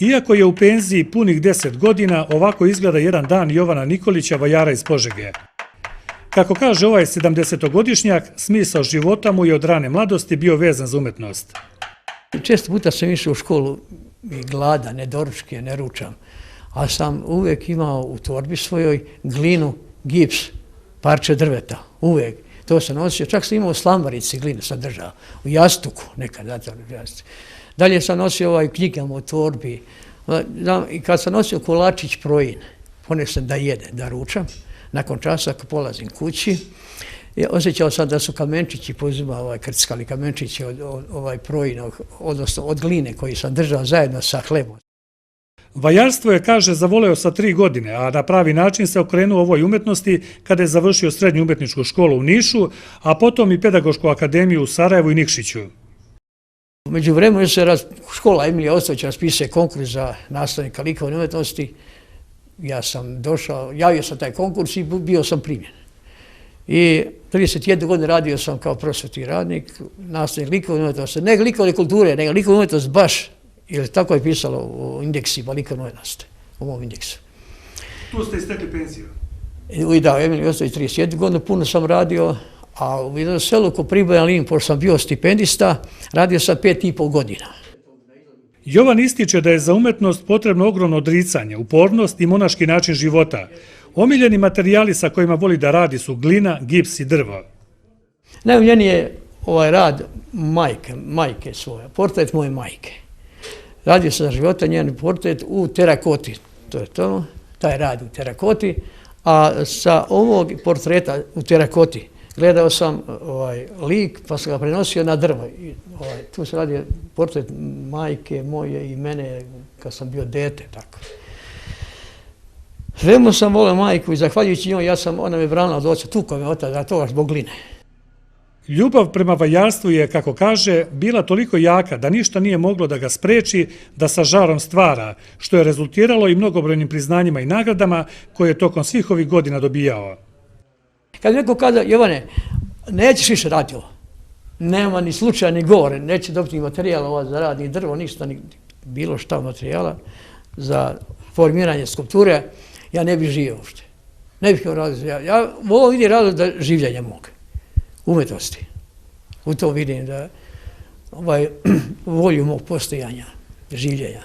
Iako je u penziji punih 10 godina, ovako izgleda jedan dan Jovana Nikolića, vajara iz Požege. Kako kaže ovaj 70-godišnjak, smisao života mu je od rane mladosti bio vezan za umetnost. Često puta sam išao u školu i gladan, ne doručke, ne ručam, a sam uvijek imao u torbi svojoj glinu, gips, parče drveta, uvijek. To sam nosio, čak sam imao u slambarici glinu, sam držao, u jastuku nekad. Dalje sam nosio knjigama u torbi, i kad sam nosio kolačić projin, ponesem da jedem, da ručam, nakon časa ako polazim kući, osjećao sam da su kamenčići, krckali kamenčići od projina, odnosno od gline koji sam držao zajedno sa hlebom. Vajarstvo je, kaže, zavoleo sa 3 godine, a na pravi način se okrenuo ovoj umetnosti kada je završio srednju umetničku školu u Nišu, a potom i pedagošku akademiju u Sarajevu i Nikšiću. Među vremenu se škola Emilija Ostojić raspisuje konkurs za nastavnika likovne umetnosti. Ja sam došao, javio sam taj konkurs i bio sam primljen. I 31 godine radio sam kao prosvetni radnik, nastavnik likovne umetnosti. Ne likovne kulture, nego likovne umetnosti baš, jer tako je pisalo u indeksima likovne umetnosti, u mom indeksu. Tu ste istekli penziju? Da, Emilija Ostojić 31 godinu, puno sam radio, a u jednom selu ko Pribojan Lin, pošto sam bio stipendista, radio sam 5,5 godina. Jovan ističe da je za umetnost potrebno ogromno odricanje, upornost i monaški način života. Omiljeni materijali sa kojima voli da radi su glina, gips i drvo. Najomiljeniji je ovaj rad majke svoje, portret moje majke. Radio sam za života njen portret u terakoti, to je to, taj rad u terakoti, a sa ovog portreta u terakoti gledao sam lik pa sam ga prenosio na drvo. Tu se radi portret majke moje i mene kad sam bio dete. Svemu sam volio majku i zahvaljujući njoj ona me branila od oca, tukao me otac, da to zbog gline. Ljubav prema vajarstvu je, kako kaže, bila toliko jaka da ništa nije moglo da ga spreči da sa žarom stvara, što je rezultiralo i mnogobrojnim priznanjima i nagradama koje je tokom svih ovih godina dobijao. Kad neko kaže, Jovane, nećeš više raditi ovo, nema ni slučaja ni govore, neće dobiti materijala za rad, ni drvo, ništa, ni bilo šta materijala za formiranje skulpture, ja ne bih živio uopšte. Ne bih radio. Ja ovo vidim razlog da življenja mog, umetnosti. U to vidim da volju mog postojanja, življenja.